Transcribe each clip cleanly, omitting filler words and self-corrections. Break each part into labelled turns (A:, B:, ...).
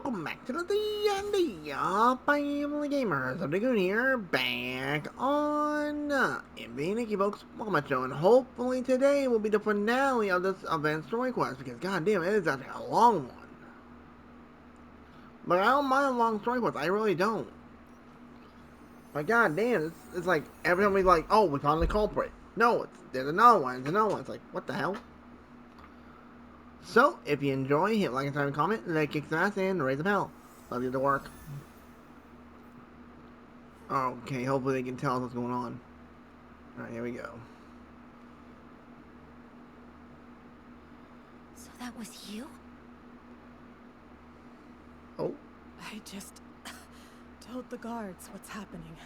A: welcome back to the D&D Family Gamers. I'm Nikki here, back on Nikki, folks. Welcome back to the show, and hopefully today will be the finale of this event story quest, because goddamn, it is actually a long one. But I don't mind a long story quest, I really don't. But goddamn, it's like, every time we like, oh, we found the culprit. No, there's another one, It's like, what the hell? So, if you enjoy, hit like and subscribe, comment, like, kick some ass, and raise the bell. Love you to work. Okay, hopefully they can tell us what's going on. Alright, here we go.
B: So that was you?
A: Oh.
C: I just told the guards what's happening.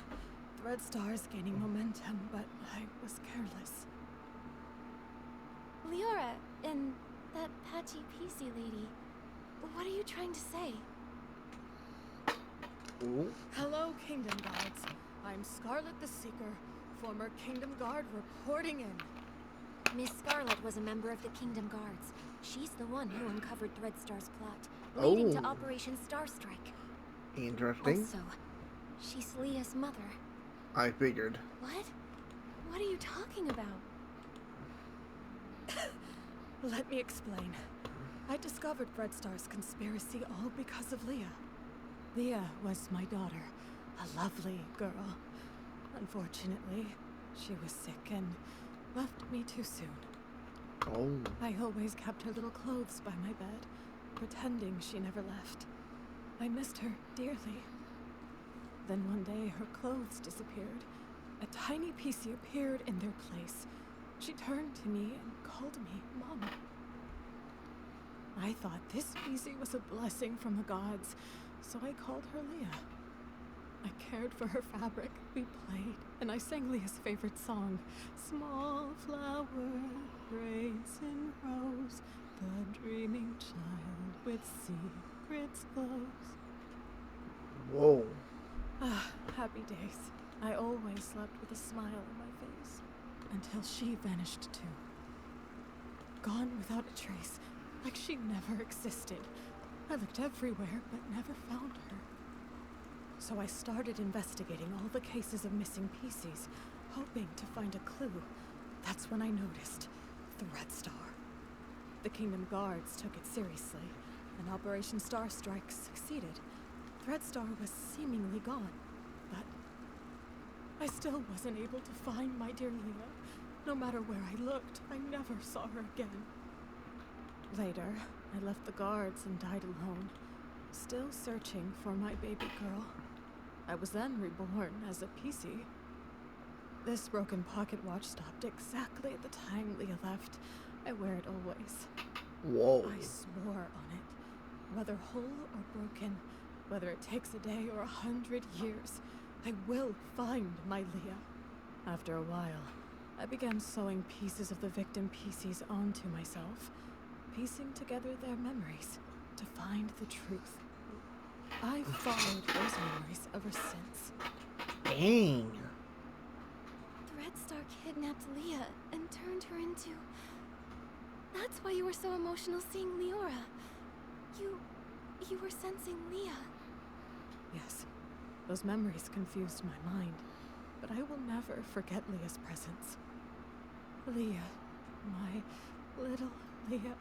C: Threadstar's gaining momentum, but I was careless.
B: Leora and that patchy PC lady. What are you trying to say?
A: Ooh.
C: Hello, Kingdom Guards. I'm Scarlet the Seeker, former Kingdom Guard reporting in.
B: Miss Scarlet was a member of the Kingdom Guards. She's the one who uncovered Threadstar's plot, leading to Operation Starstrike.
A: Interesting.
B: Also, she's Leah's mother.
A: I figured.
B: What? What are you talking about?
C: Let me explain. I discovered Threadstar's conspiracy all because of Leah. Leah was my daughter, a lovely girl. Unfortunately, she was sick and left me too soon.
A: Oh.
C: I always kept her little clothes by my bed, pretending she never left. I missed her dearly. Then one day, her clothes disappeared. A tiny PC appeared in their place. She turned to me and called me Mama. I thought this PC was a blessing from the gods, so I called her Leah. I cared for her fabric, we played, and I sang Leah's favorite song. Small flower, grace and rose, the dreaming child with secrets close.
A: Whoa.
C: Ah, happy days. I always slept with a smile on my face, until she vanished too. Gone without a trace, like she never existed. I looked everywhere, but never found her. So I started investigating all the cases of missing PCs, hoping to find a clue. That's when I noticed Threadstar. The Kingdom Guards took it seriously, and Operation Starstrike succeeded. Threadstar was seemingly gone, but I still wasn't able to find my dear Leah. No matter where I looked, I never saw her again. Later, I left the guards and died alone, still searching for my baby girl. I was then reborn as a PC. This broken pocket watch stopped exactly at the time Leah left. I wear it always.
A: Whoa.
C: I swore on it. Whether whole or broken, whether it takes a day or 100 years, I will find my Leah. After a while, I began sewing pieces of the victim PCs onto myself, piecing together their memories to find the truth. I've followed those memories ever since.
A: Dang.
B: Threadstar kidnapped Leah and turned her into... That's why you were so emotional seeing Leora. You were sensing Leah.
C: Yes, those memories confused my mind, but I will never forget Leah's presence. Leah, my little Leah,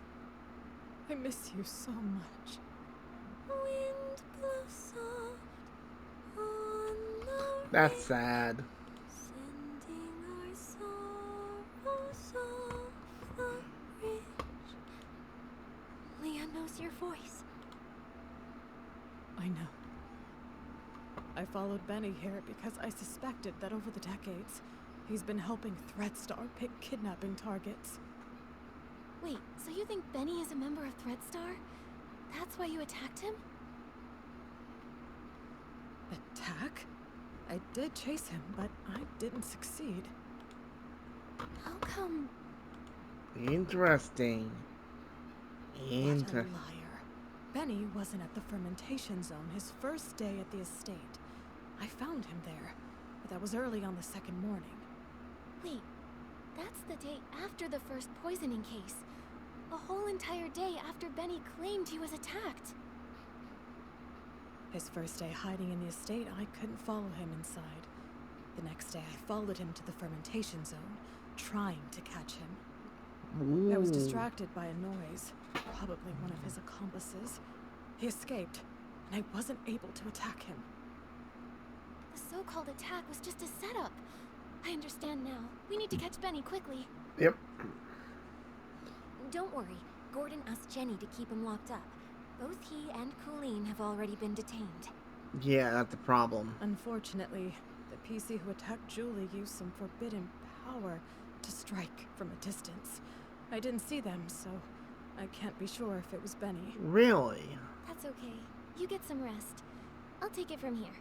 C: I miss you so much.
B: Wind blows soft on the
A: That's sad.
B: sending our sorrows off the bridge. Leah knows your voice.
C: I know. I followed Benny here because I suspected that over the decades, he's been helping Threadstar pick kidnapping targets.
B: Wait, so you think Benny is a member of Threadstar? That's why you attacked him?
C: Attack? I did chase him, but I didn't succeed.
B: How come?
A: Interesting.
C: What a liar. Benny wasn't at the fermentation zone his first day at the estate. I found him there, but that was early on the second morning.
B: Wait, that's the day after the first poisoning case. A whole entire day after Benny claimed he was attacked.
C: His first day hiding in the estate, I couldn't follow him inside. The next day, I followed him to the fermentation zone, trying to catch him. I was distracted by a noise, probably one of his accomplices. He escaped, and I wasn't able to attack him.
B: The so-called attack was just a setup. I understand now. We need to catch Benny quickly.
A: Yep.
B: Don't worry. Gordon asked Jenny to keep him locked up. Both he and Colleen have already been detained.
A: Yeah, that's the problem.
C: Unfortunately, the PC who attacked Julie used some forbidden power to strike from a distance. I didn't see them, so I can't be sure if it was Benny.
A: Really?
B: That's okay. You get some rest. I'll take it from here.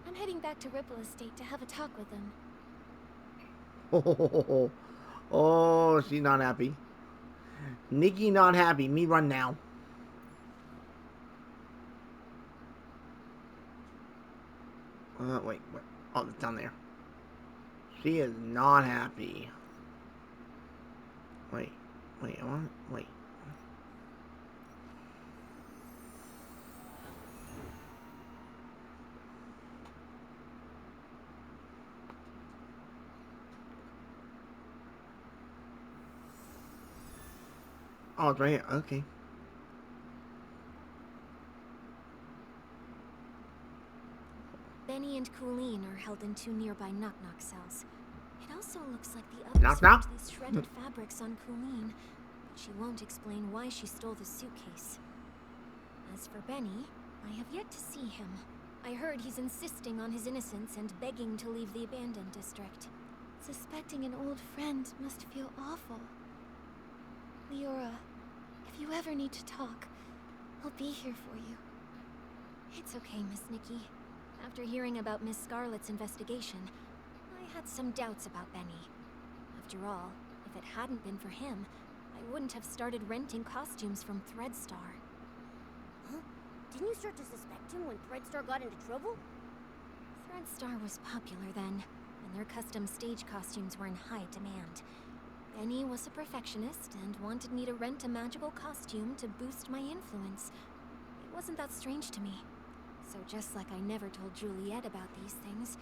B: I'm heading back to Ripple Estate to have a talk with them.
A: Oh, she's not happy. Nikki not happy. Me run now. Wait. Oh, it's down there. She is not happy. Wait. Wait. Oh, it's right here. Okay.
B: Benny and Colleen are held in 2 nearby knock-knock cells. It also looks like the others
A: Knock-knock?
B: found these shredded fabrics on Colleen, but she won't explain why she stole the suitcase. As for Benny, I have yet to see him. I heard he's insisting on his innocence and begging to leave the abandoned district. Suspecting an old friend must feel awful. Leora, if you ever need to talk, I'll be here for you. It's okay, Miss Nikki. After hearing about Miss Scarlet's investigation, I had some doubts about Benny. After all, if it hadn't been for him, I wouldn't have started renting costumes from Threadstar.
D: Huh? Didn't you start to suspect him when Threadstar got into trouble?
B: Threadstar was popular then, and their custom stage costumes were in high demand. Benny was a perfectionist and wanted me to rent a magical costume to boost my influence. It wasn't that strange to me. So just like I never told Juliet about these things,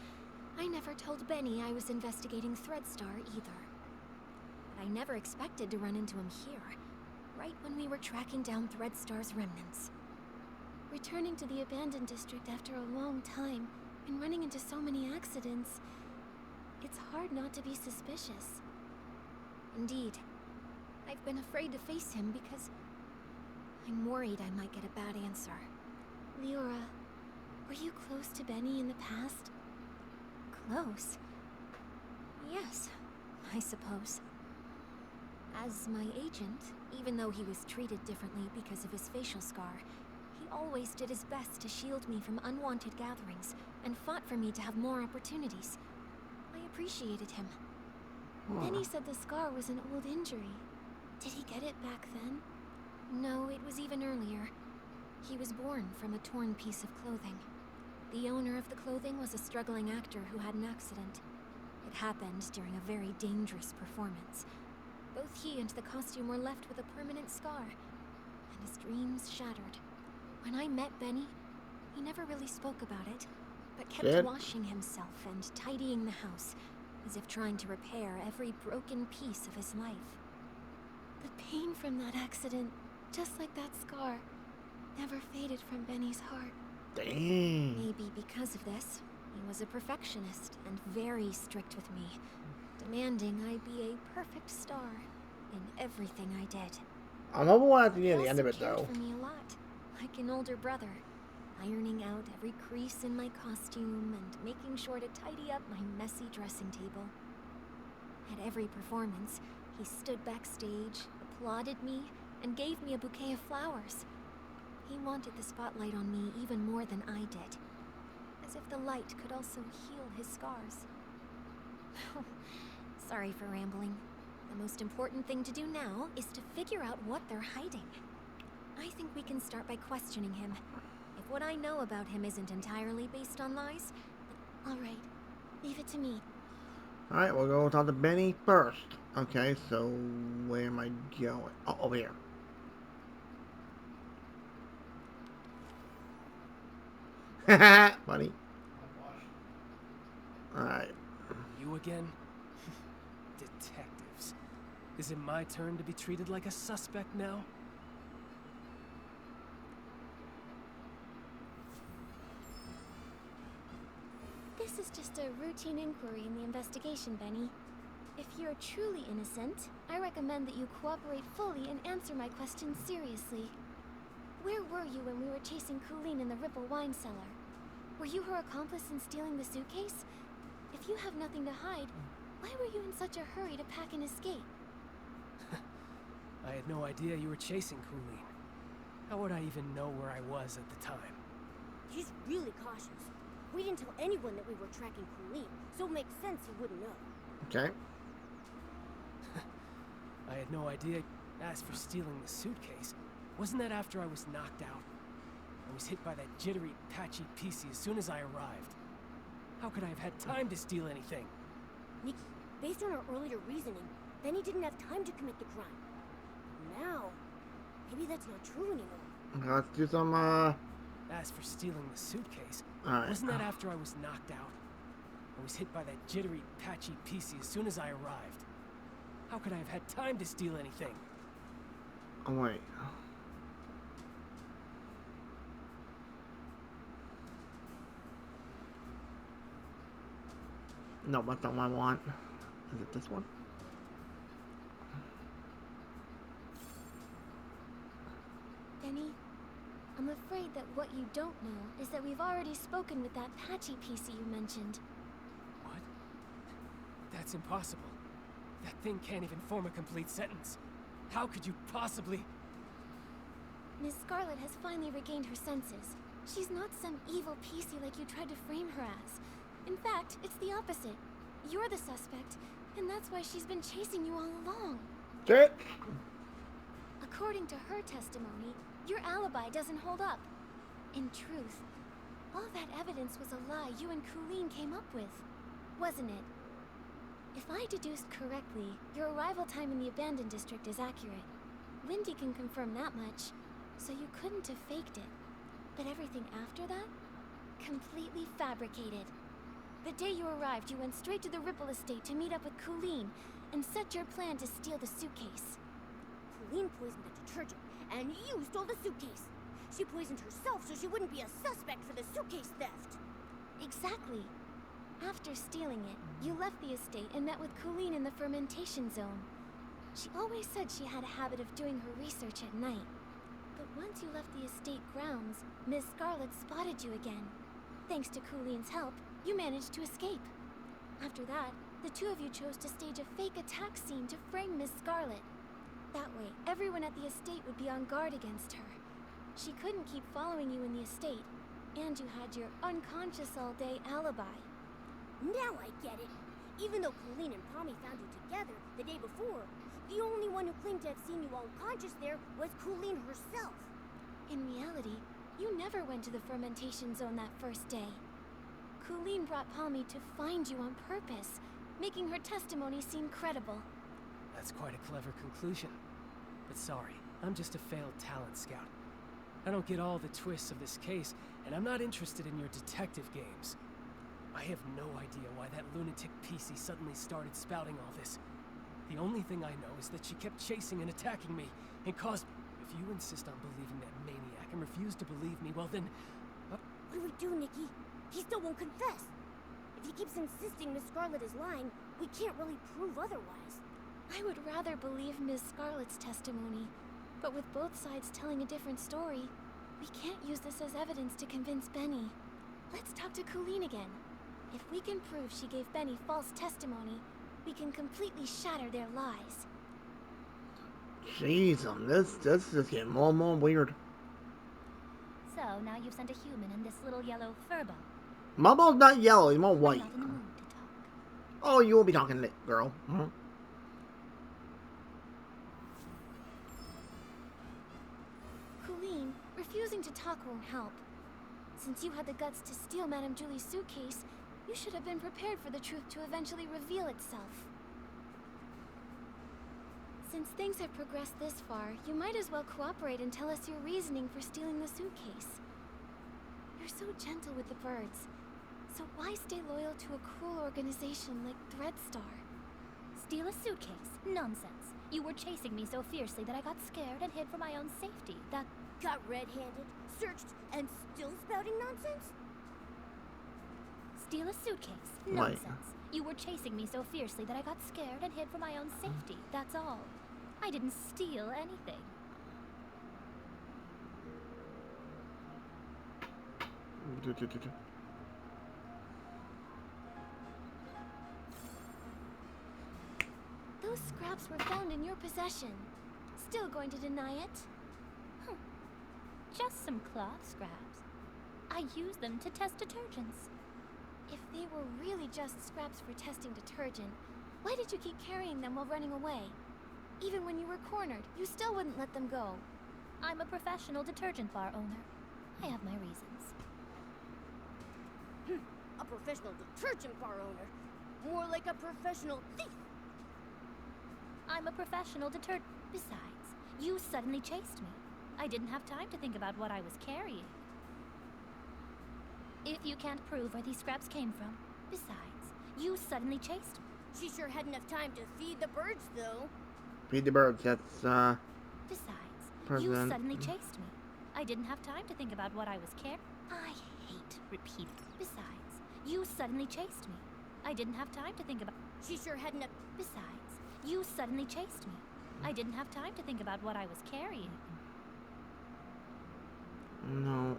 B: I never told Benny I was investigating Threadstar either. But I never expected to run into him here, right when we were tracking down Threadstar's remnants. Returning to the abandoned district after a long time, and running into so many accidents, it's hard not to be suspicious. Indeed, I've been afraid to face him because I'm worried I might get a bad answer. Leora, were you close to Benny in the past? Close? Yes, I suppose. As my agent, even though he was treated differently because of his facial scar, he always did his best to shield me from unwanted gatherings and fought for me to have more opportunities. I appreciated him. Benny said the scar was an old injury. Did he get it back then? No, it was even earlier. He was born from a torn piece of clothing. The owner of the clothing was a struggling actor who had an accident. It happened during a very dangerous performance. Both he and the costume were left with a permanent scar, and his dreams shattered. When I met Benny, he never really spoke about it, but kept washing himself and tidying the house, as if trying to repair every broken piece of his life. The pain from that accident, just like that scar, never faded from Benny's heart.
A: Dang.
B: Maybe because of this, he was a perfectionist and very strict with me, demanding I be a perfect star in everything I did.
A: I'm hoping we'll have to
B: He
A: get the end of
B: also
A: it, though.
B: cared for me a lot, like an older brother, ironing out every crease in my costume and making sure to tidy up my messy dressing table. At every performance, he stood backstage, applauded me, and gave me a bouquet of flowers. He wanted the spotlight on me even more than I did, as if the light could also heal his scars. Sorry for rambling. The most important thing to do now is to figure out what they're hiding. I think we can start by questioning him. If what I know about him isn't entirely based on lies, all right, leave it to me.
A: Alright, we'll go talk to Benny first. Okay, so where am I going? Oh, over here. Funny. Alright.
E: You again? Detectives. Is it my turn to be treated like a suspect now?
B: This is just a routine inquiry in the investigation, Benny. If you're truly innocent, I recommend that you cooperate fully and answer my questions seriously. Where were you when we were chasing Colleen in the Ripple wine cellar? Were you her accomplice in stealing the suitcase? If you have nothing to hide, why were you in such a hurry to pack and escape?
E: I had no idea you were chasing Colleen. How would I even know where I was at the time?
D: He's really cautious. We didn't tell anyone that we were tracking Colleen, so it makes sense he wouldn't know.
A: Okay.
E: I had no idea. As for stealing the suitcase, wasn't that after I was knocked out? I was hit by that jittery, patchy PC as soon as I arrived. How could I have had time to steal anything?
D: Nikki, based on our earlier reasoning, Benny didn't have time to commit the crime. Now, maybe that's not true anymore.
A: Okay, let's do some,
E: As for stealing the suitcase,
A: Alright.
E: wasn't that after I was knocked out? I was hit by that jittery, patchy PC as soon as I arrived. How could I have had time to steal anything?
A: Oh, wait. No, that's not what I want. Is it this one?
B: Benny, I'm afraid that what you don't know is that we've already spoken with that patchy PC you mentioned.
E: What? That's impossible. That thing can't even form a complete sentence. How could you possibly...
B: Miss Scarlet has finally regained her senses. She's not some evil PC like you tried to frame her as. In fact, it's the opposite. You're the suspect, and that's why she's been chasing you all along.
A: Shit!
B: According to her testimony, your alibi doesn't hold up. In truth, all that evidence was a lie you and Colleen came up with, wasn't it? If I deduced correctly, your arrival time in the abandoned district is accurate. Lindy can confirm that much, so you couldn't have faked it. But everything after that? Completely fabricated. The day you arrived, you went straight to the Ripple estate to meet up with Colleen and set your plan to steal the suitcase.
D: Colleen poisoned the detergent, and you stole the suitcase. She poisoned herself so she wouldn't be a suspect for the suitcase theft.
B: Exactly. After stealing it, you left the estate and met with Colleen in the fermentation zone. She always said she had a habit of doing her research at night. But once you left the estate grounds, Miss Scarlet spotted you again. Thanks to Colleen's help, you managed to escape. After that, the two of you chose to stage a fake attack scene to frame Miss Scarlet. That way, everyone at the estate would be on guard against her. She couldn't keep following you in the estate, and you had your unconscious all-day alibi.
D: Now I get it. Even though Colleen and Pommy found you together the day before, the only one who claimed to have seen you unconscious there was Colleen herself.
B: In reality, you never went to the fermentation zone that first day. Colleen brought Pommy to find you on purpose, making her testimony seem credible.
E: That's quite a clever conclusion. But sorry, I'm just a failed talent scout. I don't get all the twists of this case, and I'm not interested in your detective games. I have no idea why that lunatic PC suddenly started spouting all this. The only thing I know is that she kept chasing and attacking me, and caused... If you insist on believing that maniac and refuse to believe me, well then...
D: What do we do, Nikki? He still won't confess. If he keeps insisting Miss Scarlet is lying, we can't really prove otherwise.
B: I would rather believe Miss Scarlet's testimony, but with both sides telling a different story, we can't use this as evidence to convince Benny. Let's talk to Colleen again. If we can prove she gave Benny false testimony, we can completely shatter their lies.
A: Jeez, this is getting more and more weird.
F: So now you've sent a human and this little yellow furball.
A: My ball's not yellow, he's more
F: I'm
A: white.
F: not in the mood to talk.
A: Oh, you will be talking lit, girl.
B: Colleen, refusing to talk won't help. Since you had the guts to steal Madame Julie's suitcase, you should have been prepared for the truth to eventually reveal itself. Since things have progressed this far, you might as well cooperate and tell us your reasoning for stealing the suitcase. Your You're so gentle with the birds. So why stay loyal to a cruel organization like Threadstar?
F: Steal a suitcase? Nonsense. You were chasing me so fiercely that I got scared and hid for my own safety. That...
D: Got red-handed, searched, and still spouting nonsense?
F: Steal a suitcase? Nonsense. You were chasing me so fiercely that I got scared and hid for my own safety. That's all. I didn't steal anything.
B: Those scraps were found in your possession. Still going to deny it?
F: Just some cloth scraps. I use them to test detergents.
B: If they were really just scraps for testing detergent, why did you keep carrying them while running away? Even when you were cornered, you still wouldn't let them go.
F: I'm a professional detergent bar owner. I have my reasons.
D: A professional detergent bar owner. More like a professional thief.
F: I'm a professional detergent. Besides, you suddenly chased me. I didn't have time to think about what I was carrying. If you can't prove where these scraps came from, besides, you suddenly chased me.
D: She sure had enough time to feed the birds, though.
A: Feed the birds, that's,
F: Besides,
A: President.
F: you suddenly chased me. I didn't have time to think about what I was carrying. I hate repeating. Besides, you suddenly chased me. I didn't have time to think about...
D: She sure had enough...
F: Besides, you suddenly chased me. I didn't have time to think about what I was carrying.
A: no.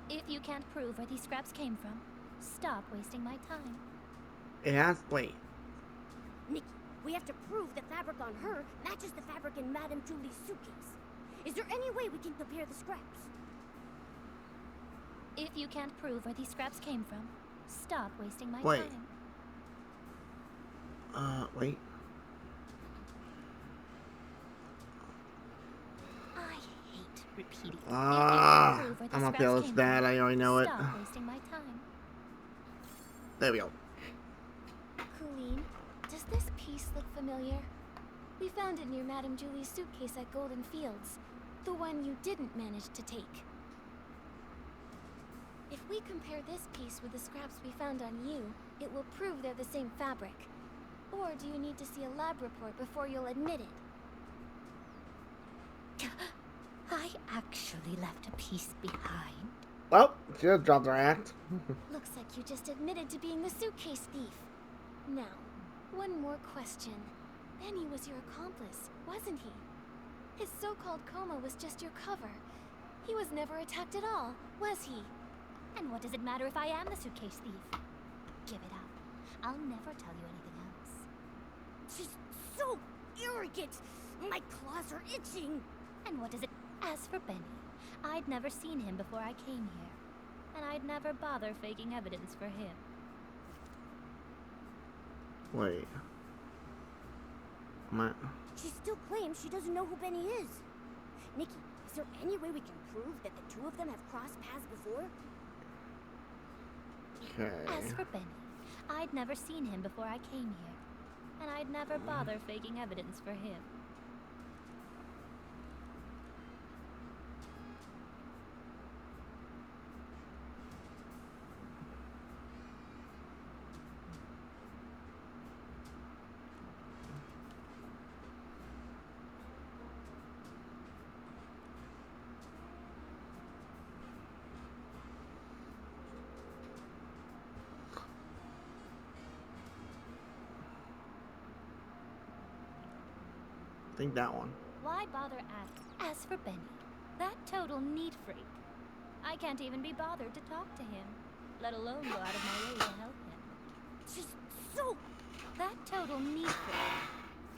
F: If you can't prove where these scraps came from, stop wasting my time.
A: It has, wait.
D: Nikki, we have to prove the fabric on her matches the fabric in Madame Julie's suitcase. Is there any way we can compare the scraps?
F: If you can't prove where these scraps came from, stop wasting my
A: Wait.
F: time.
A: Wait.
F: I hate repeating.
A: Ah,
F: If you can't prove where the
A: I'm
F: scraps
A: uphill, it's
F: came
A: bad,
F: from,
A: I already know it.
F: Stop wasting my time.
A: There we go.
B: Colleen, does this piece look familiar? We found it near Madame Julie's suitcase at Golden Fields. The one you didn't manage to take. If we compare this piece with the scraps we found on you, it will prove they're the same fabric. Or do you need to see a lab report before you'll admit it?
F: I actually left a piece behind.
A: Well, she just dropped her act.
B: Looks like you just admitted to being the suitcase thief. Now, one more question. Benny was your accomplice, wasn't he? His so-called coma was just your cover. He was never attacked at all, was he?
F: And what does it matter if I am the suitcase thief? Give it up. I'll never tell you anything else.
D: She's so arrogant. My claws are itching.
F: And what does it... As for Benny, I'd never seen him before I came here. And I'd never bother faking evidence for him.
A: Wait.
D: She still claims she doesn't know who Benny is. Nikki, is there any way we can prove that the two of them have crossed paths before?
A: Okay.
F: As for Benny, I'd never seen him before I came here. And I'd never bother faking evidence for him.
A: I think that one.
F: Why bother asking? As for Benny, that total neat freak, I can't even be bothered to talk to him, let alone go out of my way to help him.
D: She's so...
F: That total neat freak,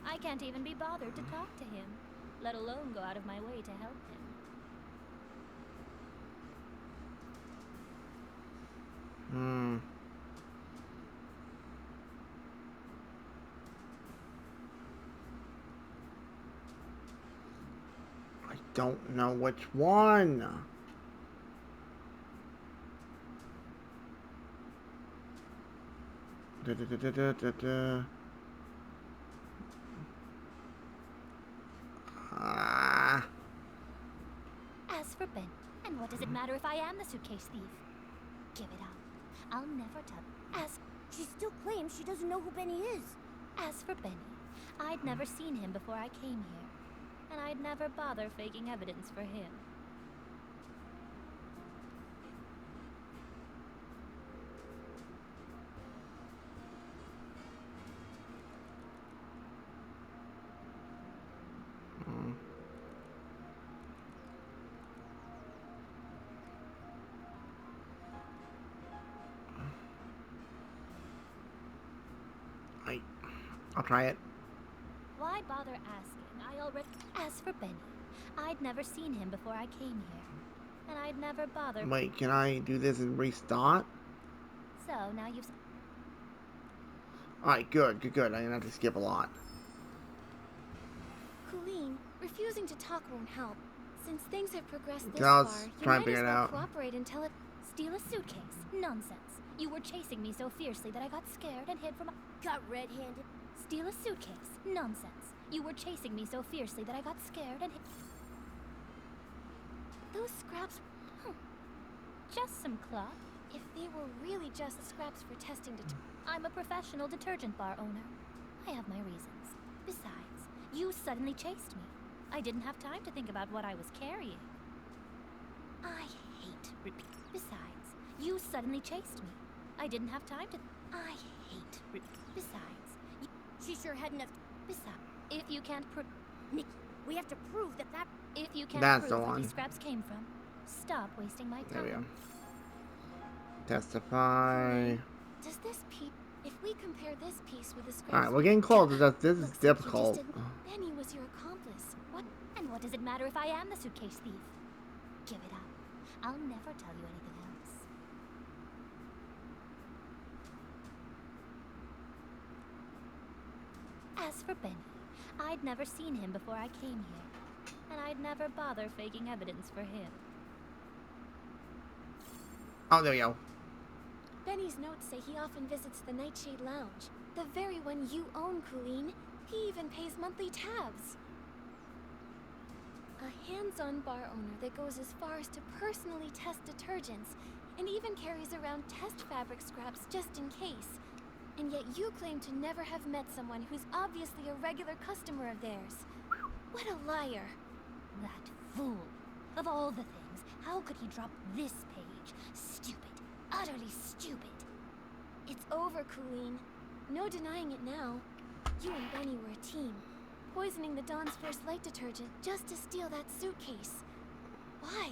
F: I can't even be bothered to talk to him, let alone go out of my way to help him.
A: I don't know which one.
F: matter if I am the suitcase thief? Give it up. I'll never tell.
D: She still claims she doesn't know who Benny is.
F: As for Benny, I'd never seen him before I came here, and I'd never bother faking evidence for him.
A: I'll try it.
F: Why bother asking? I already... As for Benny, I'd never seen him before I came here, and I'd never bother...
A: Wait, can I do this and restart?
F: So, now you've...
A: Alright, good. I didn't have to skip a lot.
B: Colleen, refusing to talk won't help. Since things have progressed this
A: I'll
B: far, you
A: try and
B: might
A: figure
B: as
A: it
B: well
A: out.
B: cooperate until it...
F: Steal a suitcase? Nonsense. You were chasing me so fiercely that I got scared and hid from...
D: Got red-handed.
F: Steal a suitcase? Nonsense. You were chasing me so fiercely that I got scared and hid...
B: Those scraps...
F: Just some cloth.
B: If they were really just scraps for testing
F: I'm a professional detergent bar owner. I have my reasons. Besides, you suddenly chased me. I didn't have time to think about what I was carrying. I hate repeat. Besides, you suddenly chased me. I didn't have time to... I hate repeat. Besides,
D: She sure had enough.
F: besides, if you can't prove...
D: Nikki, we have to prove that that...
F: If you can't
A: That's
F: prove
A: the
F: where
A: one.
F: these scraps came from, stop wasting my
A: There we go.
F: time.
A: Testify.
B: Does this piece... If we compare this piece with the scraps...
A: Alright, we're getting close. This is
B: Looks like you
A: difficult.
B: just didn't- Benny was your accomplice. What?
F: And what does it matter if I am the suitcase thief? Give it up. I'll never tell you anything else. As for Benny, I'd never seen him before I came here, and I'd never bother faking evidence for him.
A: Oh, there we go.
B: Benny's notes say he often visits the Nightshade Lounge. The very one you own, Colleen. He even pays monthly tabs. A hands-on bar owner that goes as far as to personally test detergents, and even carries around test fabric scraps just in case. And yet you claim to never have met someone who's obviously a regular customer of theirs. What a liar.
F: That fool. Of all the things, how could he drop this page? Stupid. Utterly stupid.
B: It's over, Colleen. No denying it now. You and Benny were a team, poisoning the Dawn's First Light detergent just to steal that suitcase. Why?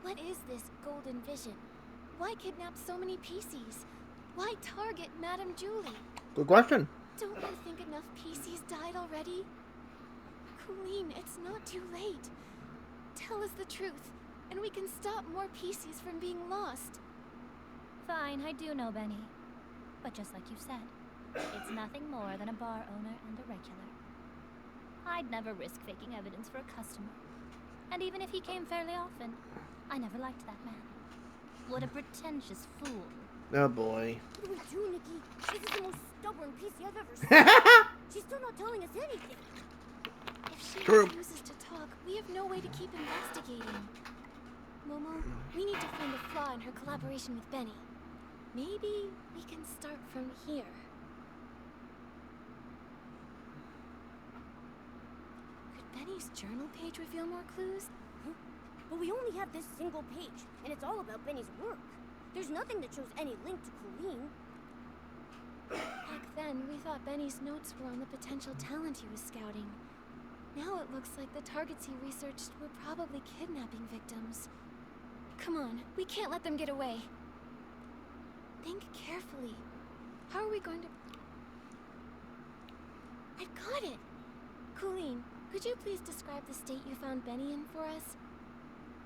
B: What is this golden vision? Why kidnap so many PCs? Why target Madame Julie?
A: Good question.
B: Don't you think enough PCs died already? Colleen, it's not too late. Tell us the truth, and we can stop more PCs from being lost.
F: Fine, I do know Benny. But just like you said, it's nothing more than a bar owner and a regular. I'd never risk faking evidence for a customer. And even if he came fairly often, I never liked that man. What a pretentious fool.
A: Oh boy.
D: What do we do, Nikki? This is the most stubborn PC I've ever seen. She's still not telling us anything.
B: If she
A: True.
B: refuses to talk, we have no way to keep investigating. Momo, we need to find a flaw in her collaboration with Benny. Maybe we can start from here. Could Benny's journal page reveal more clues?
D: But we only have this single page, and it's all about Benny's work. There's nothing that shows any link to Colleen.
B: Back then, we thought Benny's notes were on the potential talent he was scouting. Now it looks like the targets he researched were probably kidnapping victims. Come on, we can't let them get away. Think carefully. How are we going to... I've got it! Colleen, could you please describe the state you found Benny in for us?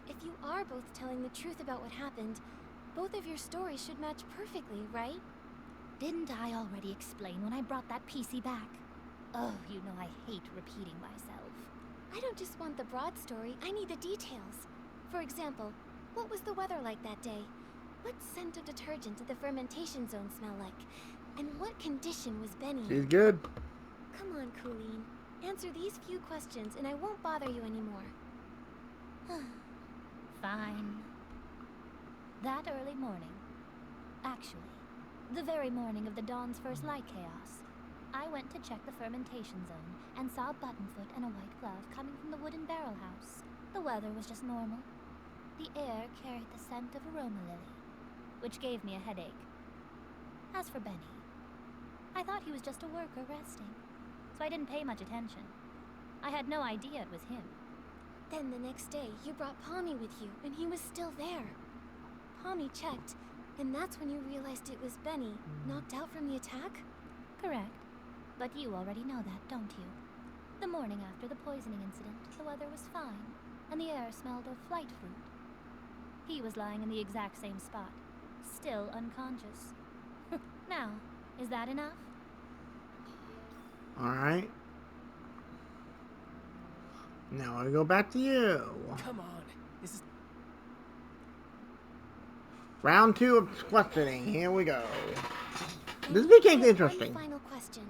B: If you are both telling the truth about what happened, both of your stories should match perfectly, right?
F: Didn't I already explain when I brought that PC back? Oh, you know I hate repeating myself.
B: I don't just want the broad story, I need the details. For example, what was the weather like that day? What scent of detergent did the fermentation zone smell like? And what condition was Benny
A: She's
B: in?
A: good.
B: Come on, Colleen. Answer these few questions and I won't bother you anymore.
F: Fine. That early morning, actually, the very morning of the dawn's first light chaos, I went to check the fermentation zone and saw Buttonfoot and a white glove coming from the wooden barrel house. The weather was just normal. The air carried the scent of aroma lily, which gave me a headache. As for Benny, I thought he was just a worker resting, so I didn't pay much attention. I had no idea it was him.
B: Then the next day, you brought Pommy with you, and he was still there. Pommy checked, and that's when you realized it was Benny, knocked out from the attack?
F: Correct. But you already know that, don't you? The morning after the poisoning incident, the weather was fine, and the air smelled of flight fruit. He was lying in the exact same spot, still unconscious. Now, is that enough?
A: Alright. Now I go back to you.
E: Come on. Is this...
A: Round 2 of questioning. Here we go. This became interesting.
B: One final question.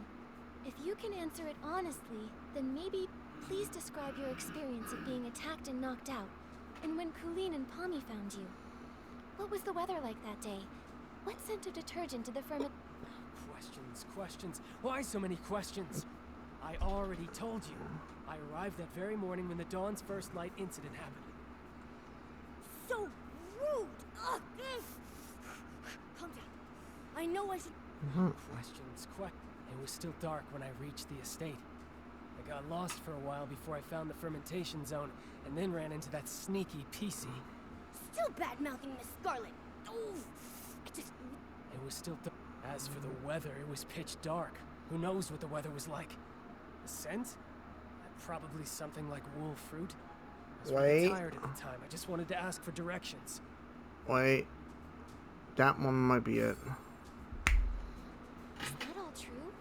B: If you can answer it honestly, then maybe please describe your experience of being attacked and knocked out, and when Colleen and Pommy found you. What was the weather like that day? What scent of detergent did the
E: Questions. Why so many questions? I already told you. I arrived that very morning when the Dawn's first light incident happened.
D: So rude! Ugh. Calm down. I know I should...
E: Questions. It was still dark when I reached the estate. I got lost for a while before I found the fermentation zone, and then ran into that sneaky PC.
D: Still bad-mouthing Miss Scarlet. Oh,
E: It was still dark. As for the weather, it was pitch dark. Who knows what the weather was like? The scent? Probably something like wool fruit. I was really tired at the time. I just wanted to ask for directions.
A: Wait. That one might be it.
B: Is that all true?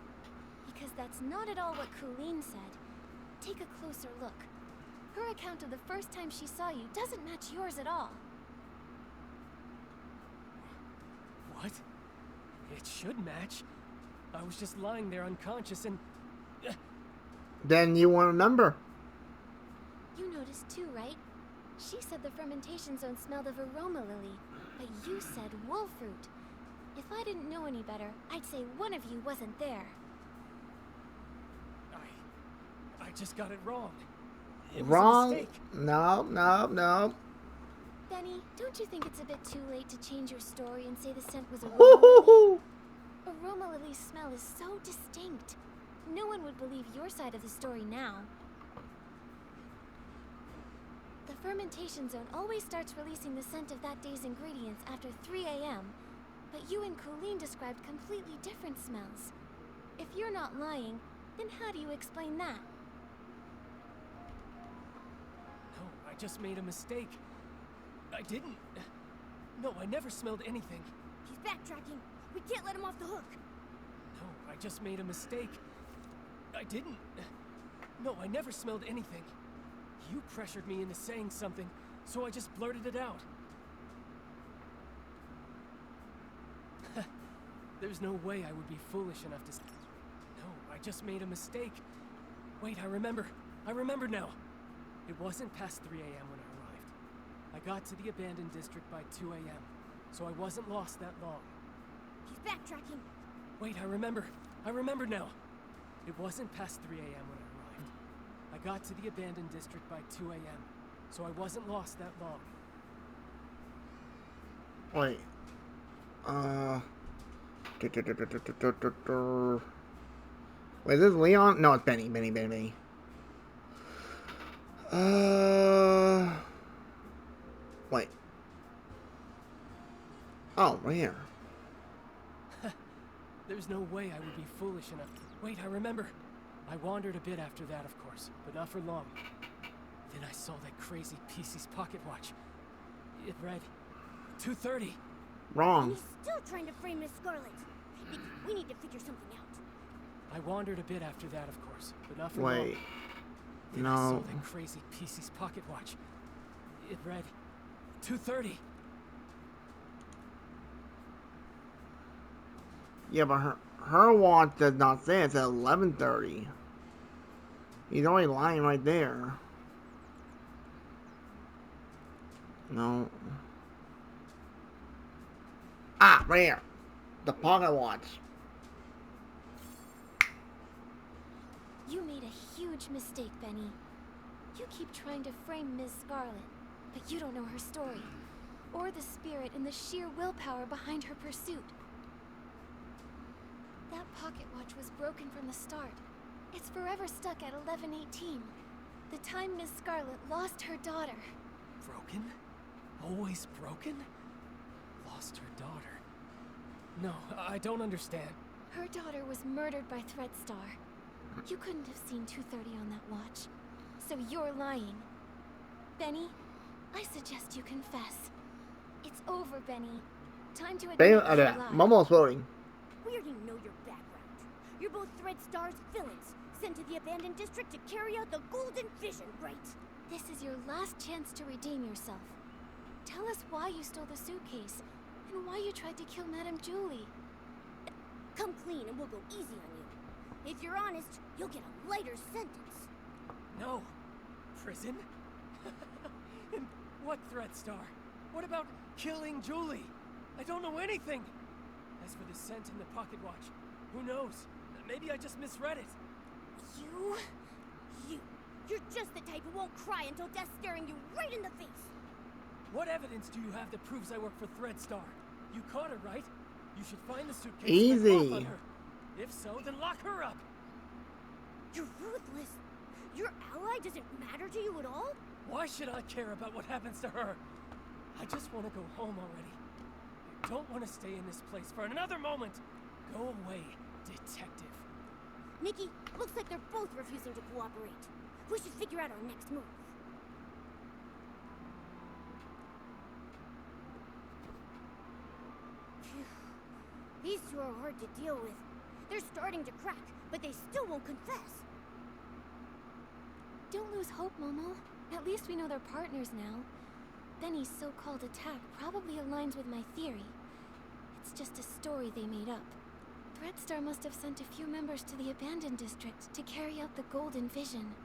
B: Because that's not at all what Colleen said. Take a closer look. Her account of the first time she saw you doesn't match yours at all.
E: What? It should match. I was just lying there unconscious and...
A: Then you won't remember.
B: You noticed too, right? She said the fermentation zone smelled of aroma lily, but you said wool fruit. If I didn't know any better, I'd say one of you wasn't there.
E: I just got it wrong. It was a
A: Wrong?
E: mistake.
A: No.
B: Benny, don't you think it's a bit too late to change your story and say the scent was aroma lily?
A: Hoo-hoo-hoo.
B: Aroma lily's smell is so distinct. No one would believe your side of the story now. The fermentation zone always starts releasing the scent of that day's ingredients after 3 a.m., but you and Colleen described completely different smells. If you're not lying, then how do you explain that?
E: No, I just made a mistake. I didn't. No, I never smelled anything.
D: He's backtracking. We can't let him off the hook.
E: No, I just made a mistake. I didn't. No, I never smelled anything. You pressured me into saying something, so I just blurted it out. There's no way I would be foolish enough to... No, I just made a mistake. Wait, I remember. I remember now. It wasn't past 3 a.m. when I arrived. I got to the abandoned district by 2 a.m., so I wasn't lost that long.
D: He's backtracking.
E: Wait, I remember. I remember now. It wasn't past 3 a.m. when I arrived. I got to the abandoned district by 2 a.m., so I wasn't lost that long.
A: Wait. Wait, is this Leon? No, it's Benny. Wait. Oh, right here.
E: There's no way I would be foolish enough. Wait, I remember. I wandered a bit after that, of course, but not for long. Then I saw that crazy PC's pocket watch. It read 2:30.
A: Wrong.
D: And he's still trying to frame Miss Scarlet. Nikki, we need to figure something out.
E: I wandered a bit after that, of course, but not for long.
A: Wait.
E: Then I saw
A: No.
E: that crazy PC's pocket watch. It read 2:30.
A: Yeah, but her watch does not say it's at 11:30. He's already lying right there. No. Ah, right here. The pocket watch.
B: You made a huge mistake, Benny. You keep trying to frame Ms. Scarlet, but you don't know her story, or the spirit and the sheer willpower behind her pursuit. That pocket watch was broken from the start. It's forever stuck at 11:18, the time Ms. Scarlet lost her daughter.
E: Broken? Always broken? Lost her daughter. No, I don't understand.
B: Her daughter was murdered by Threadstar. You couldn't have seen 2:30 on that watch, so you're lying. Benny, I suggest you confess. It's over, Benny. Time to admit you lied.
A: Momo's voting.
D: We already know your background. You're both Threadstar's villains, sent to the abandoned district to carry out the Golden Vision, right?
B: This is your last chance to redeem yourself. Tell us why you stole the suitcase, and why you tried to kill Madame Julie.
D: Come clean and we'll go easy on you. If you're honest, you'll get a lighter sentence.
E: No. Prison? And what Threadstar? What about killing Julie? I don't know anything. As for the scent in the pocket watch, who knows? Maybe I just misread it.
D: You're just the type who won't cry until death's staring you right in the face.
E: What evidence do you have that proves I work for Threadstar? You caught her, right? You should find the suitcase and
A: Easy.
E: off on her. If so, then lock her up.
D: You're ruthless. Your ally doesn't matter to you at all?
E: Why should I care about what happens to her? I just want to go home already. I don't want to stay in this place for another moment. Go away, detective.
D: Nikki, looks like they're both refusing to cooperate. We should figure out our next move. Phew. These two are hard to deal with. They're starting to crack, but they still won't confess.
B: Don't lose hope, Momo. At least we know they're partners now. Benny's so-called attack probably aligns with my theory. It's just a story they made up. Threadstar must have sent a few members to the abandoned district to carry out the Golden Vision.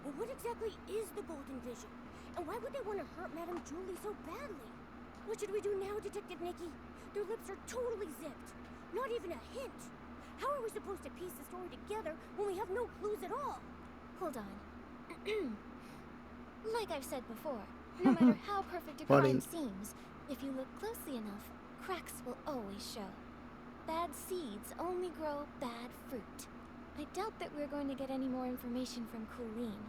D: Well, what exactly is the Golden Vision? And why would they want to hurt Madame Julie so badly? What should we do now, Detective Nikki? Their lips are totally zipped. Not even a hint. How are we supposed to piece the story together when we have no clues at all?
B: Hold on. Like I've said before, no matter how perfect a
A: Funny.
B: crime seems, if you look closely enough, cracks will always show. Bad seeds only grow bad fruit. I doubt that we're going to get any more information from Colleen.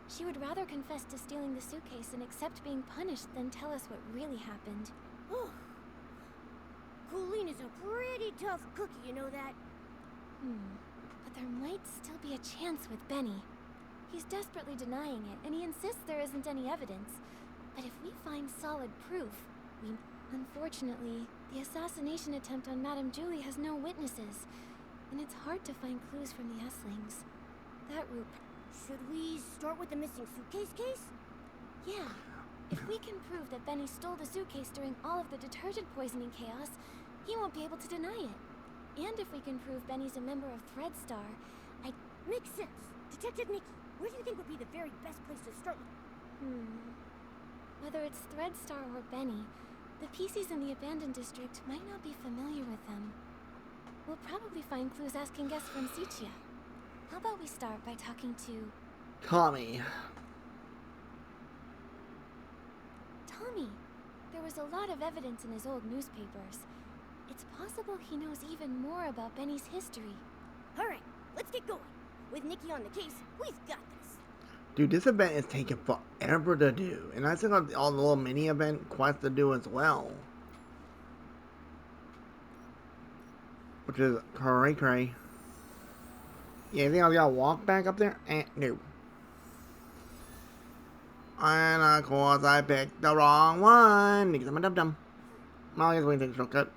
B: She would rather confess to stealing the suitcase and accept being punished than tell us what really happened.
D: Colleen is a pretty tough cookie, you know that?
B: But there might still be a chance with Benny. He's desperately denying it, and he insists there isn't any evidence. But if we find solid proof, we... Unfortunately, the assassination attempt on Madame Julie has no witnesses, and it's hard to find clues from the S-Lings. That route...
D: Should we start with the missing suitcase case?
B: Yeah. If we can prove that Benny stole the suitcase during all of the detergent poisoning chaos, he won't be able to deny it. And if we can prove Benny's a member of Threadstar,
D: Makes sense. Detective Nikki, where do you think would be the very best place to start?
B: Whether it's Threadstar or Benny, the PCs in the abandoned district might not be familiar with them. We'll probably find clues asking guests from Sichia. How about we start by talking to...
A: Tommy.
B: Tommy! There was a lot of evidence in his old newspapers. It's possible he knows even more about Benny's history.
D: Alright, let's get going. With Nikki on the case, we've got this.
A: Dude, this event is taking forever to do. And I still got all the little mini event quests to do as well. Which is cray. Yeah, you think I gotta walk back up there? No. And of course I picked the wrong one because I'm a dum-dum. Well, I guess we can take a shortcut.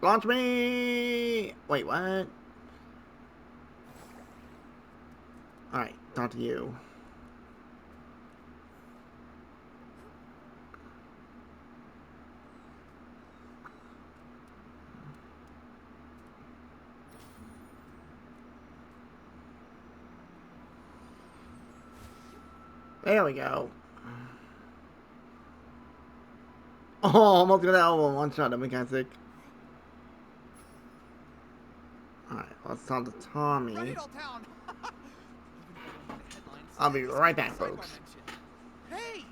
A: Launch me! Wait, what? Alright, talk to you. There we go. Oh, almost got that over one shot. That make kind of sick. Alright, let's talk to Tommy. I'll be right back, folks.
G: Hey!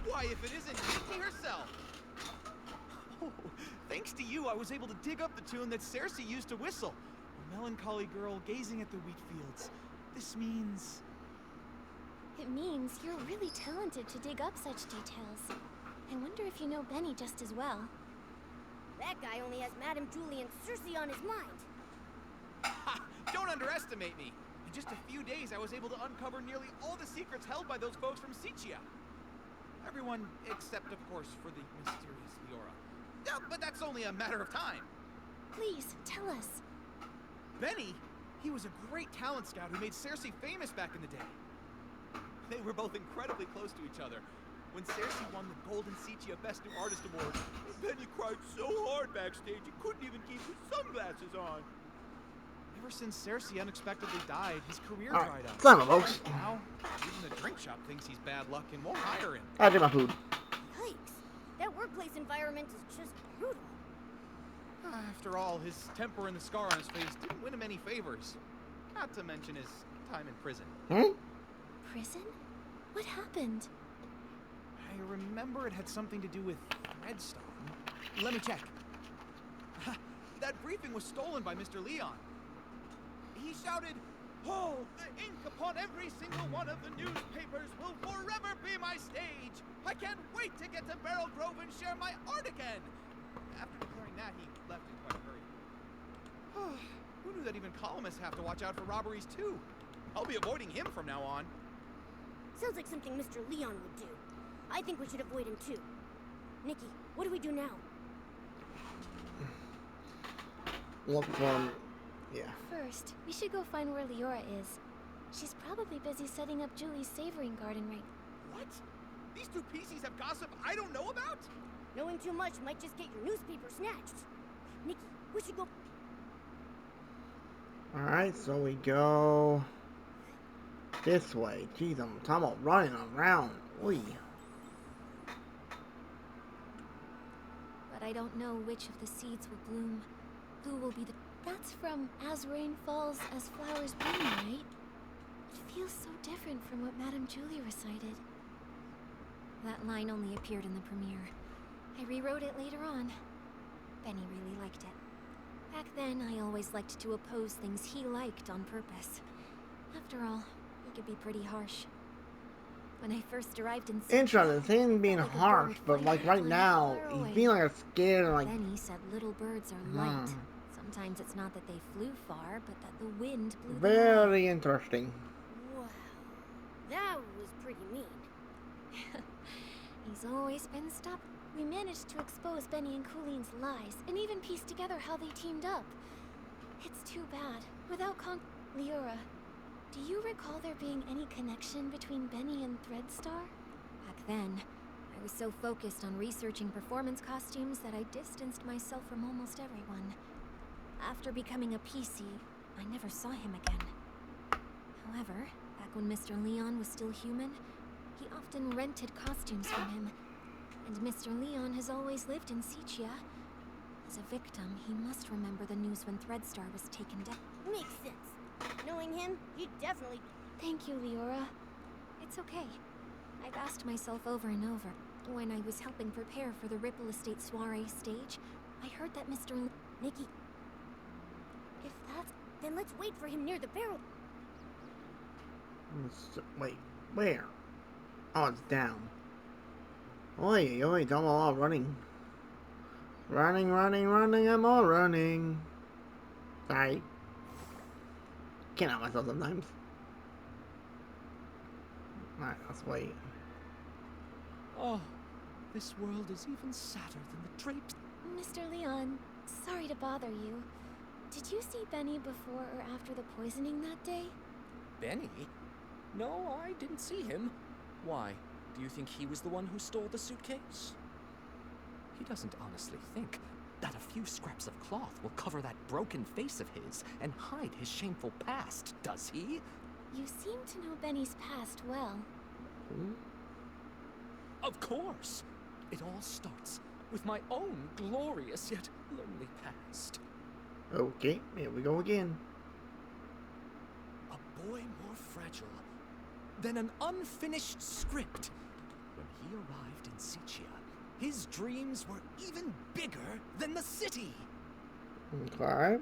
G: Why, if it isn't Nikki herself! Oh, thanks to you, I was able to dig up the tune that Cersei used to whistle. A melancholy girl gazing at the wheat fields. This means...
B: It means you're really talented to dig up such details. I wonder if you know Benny just as well.
D: That guy only has Madame Julie and Cersei on his mind.
G: Ha! Don't underestimate me! In just a few days, I was able to uncover nearly all the secrets held by those folks from Siccia. Everyone except, of course, for the mysterious Leora. Yeah, but that's only a matter of time.
B: Please, tell us.
G: Benny, he was a great talent scout who made Cersei famous back in the day. They were both incredibly close to each other. When Cersei won the Golden Siccia Best New Artist Award, Benny cried so hard backstage he couldn't even keep his sunglasses on. Ever since Cersei unexpectedly died, his career dried up.
A: Son of a folks.
G: Now, even the drink shop thinks he's bad luck and won't hire him.
A: I did my food.
D: Yikes. That workplace environment is just brutal.
G: After all, his temper and the scar on his face didn't win him any favors. Not to mention his time in prison.
B: Prison? What happened?
G: I remember it had something to do with Threadstar. Let me check. That briefing was stolen by Mr. Leon. He shouted, "Oh, the ink upon every single one of the newspapers will forever be my stage. I can't wait to get to Barrel Grove and share my art again." After declaring that, he left in quite a hurry. Who knew that even columnists have to watch out for robberies too? I'll be avoiding him from now on.
D: Sounds like something Mr. Leon would do. I think we should avoid him too. Nikki, what do we do now?
A: Look for him. Yeah.
B: First, we should go find where Leora is. She's probably busy setting up Julie's savoring garden right.
G: What? These two PCs have gossip I don't know about?
D: Knowing too much might just get your newspaper snatched. Nikki, we should go.
A: Alright, so we go this way. Jeez, I'm talking about running around. Oy.
B: But I don't know which of the seeds will bloom. Who will be the... That's from As Rain Falls, As Flowers Bloom, right? It feels so different from what Madame Julie recited. That line only appeared in the premiere. I rewrote it later on. Benny really liked it. Back then, I always liked to oppose things he liked on purpose. After all, he could be pretty harsh. When I first arrived in
A: Interesting, him being harsh, but like right now, he's being like scared and like.
B: Benny said little birds are light. Sometimes it's not that they flew far, but that the wind blew them away.
A: Very interesting.
D: Wow. That was pretty mean.
B: He's always been stubborn. We managed to expose Benny and Cooline's lies, and even piece together how they teamed up. It's too bad. Without Leora, do you recall there being any connection between Benny and Threadstar? Back then, I was so focused on researching performance costumes that I distanced myself from almost everyone. After becoming a PC, I never saw him again. However, back when Mr. Leon was still human, he often rented costumes from him. And Mr. Leon has always lived in Siccia. As a victim, he must remember the news when Threadstar was taken down.
D: Makes sense. Knowing him, he definitely...
B: Thank you, Leora. It's okay. I've asked myself over and over. When I was helping prepare for the Ripple Estate soiree stage, I heard that Mr.
D: Nikki, if that's... then let's wait for him near the barrel.
A: Wait, where? Oh, it's down. Oi, oi, I'm all running. Running, I'm all running. Sorry. Can't help myself sometimes. Alright, let's wait.
E: Oh, this world is even sadder than the drapes.
B: Mr. Leon, sorry to bother you. Did you see Benny before or after the poisoning that day?
H: Benny? No, I didn't see him. Why? Do you think he was the one who stole the suitcase? He doesn't honestly think that a few scraps of cloth will cover that broken face of his and hide his shameful past, does he?
B: You seem to know Benny's past well.
H: Of course! It all starts with my own glorious yet lonely past.
A: Okay, here we go again.
H: A boy more fragile than an unfinished script. When he arrived in Sicia, his dreams were even bigger than the city.
A: Okay.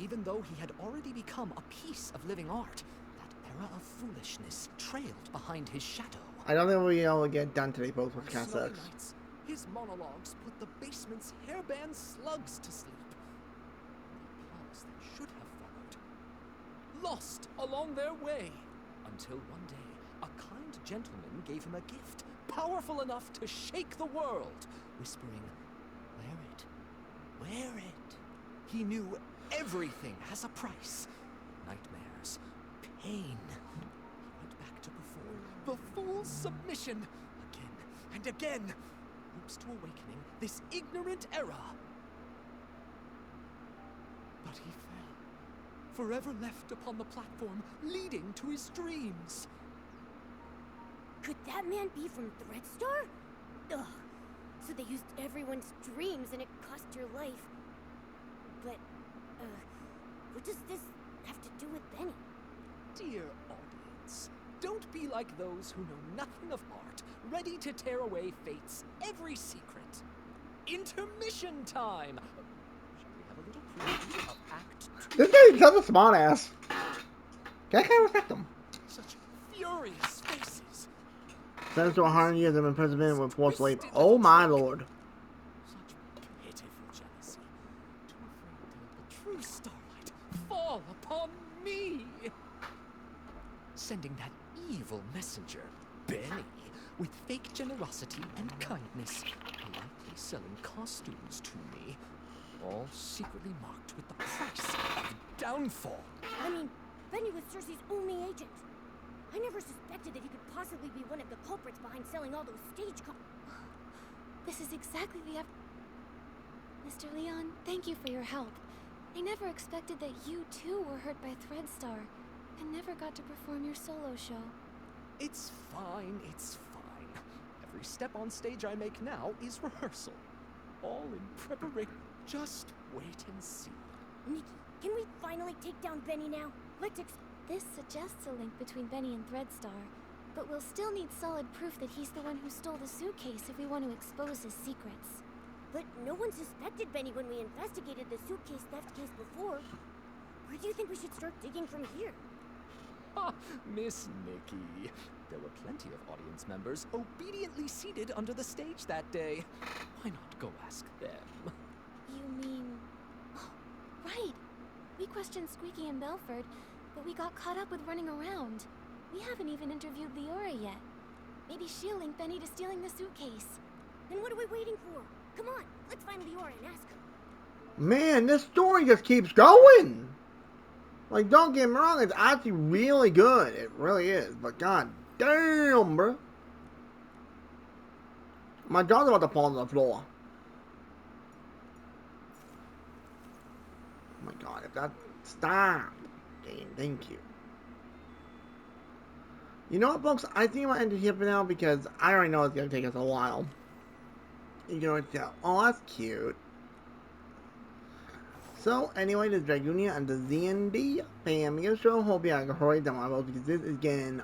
H: Even though he had already become a piece of living art, that era of foolishness trailed behind his shadow.
A: I don't think we'll be able to get done today, folks, which kind of
H: Snowy
A: sucks.
H: nights, his monologues put the basement's hairband slugs to sleep. The applause that should have followed, lost along their way, until one day a kind gentleman gave him a gift powerful enough to shake the world, whispering, "Wear it, wear it." He knew everything has a price. Nightmares, pain. He went back to perform the full submission again and again, hopes to awakening this ignorant era. But he fell, forever left upon the platform leading to his dreams.
D: Could that man be from Threadstar? Ugh. So they used everyone's dreams and it cost your life. But, what does this have to do with Benny?
H: Dear audience, don't be like those who know nothing of art, ready to tear away fate's every secret. Intermission time! Shall we have a little preview of Act 2?
A: This guy becomes a smart ass. Can I kind of respect him?
H: Such furious faces.
A: Sentenced to 100 years of imprisonment with forced labor. Oh my lord.
H: Such pitiful jealousy. Too afraid to let the true starlight fall upon me. Sending that evil messenger, Benny, with fake generosity and kindness, politely selling costumes to me, all secretly marked with the price of downfall.
D: I mean, Benny was Cersei's only agent. I never suspected that he could possibly be one of the culprits behind selling all those stage
B: This is exactly the Mr. Leon, thank you for your help. I never expected that you too were hurt by Threadstar and never got to perform your solo show.
H: It's fine, it's fine. Every step on stage I make now is rehearsal. All in preparation. Just wait and see.
D: Nikki, can we finally take down Benny now?
B: This suggests a link between Benny and Threadstar, but we'll still need solid proof that he's the one who stole the suitcase if we want to expose his secrets.
D: But no one suspected Benny when we investigated the suitcase theft case before. Where do you think we should start digging from here?
H: Ha! Miss Nikki. There were plenty of audience members obediently seated under the stage that day. Why not go ask them?
B: You mean... Oh, right! We questioned Squeaky and Belford, but we got caught up with running around. We haven't even interviewed Leora yet. Maybe she'll link Benny to stealing the suitcase.
D: Then what are we waiting for? Come on, let's find Leora and ask her.
A: Man, this story just keeps going. Like, don't get me wrong, it's actually really good. It really is. But god damn, bro. My jaw's about to fall on the floor. Oh my god, if that... Stop. Okay, thank you. You know what, folks? I think I'll end it here for now because I already know it's going to take us a while. You can already tell. Oh, that's cute. So, anyway, this is Dragunia and the ZND family show. Hope you guys can hurry down my votes because this is getting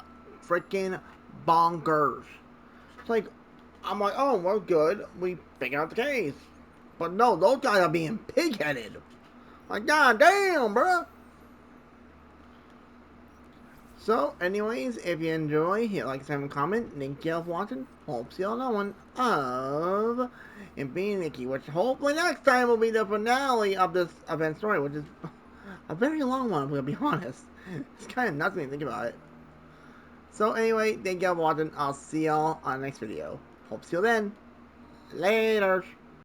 A: freaking bonkers. It's like, I'm like, oh, we're good. We figured out the case. But no, those guys are being pig-headed. Like, god damn, bruh. So, anyways, if you enjoy, hit like, subscribe, comment. Thank you for watching. Hope to see you on that one of Being Nikki, which hopefully next time will be the finale of this event story, which is a very long one, I'm gonna be honest. It's kind of nuts when you think about it. So, anyway, thank you for watching. I'll see y'all on the next video. Hope to see you then. Later.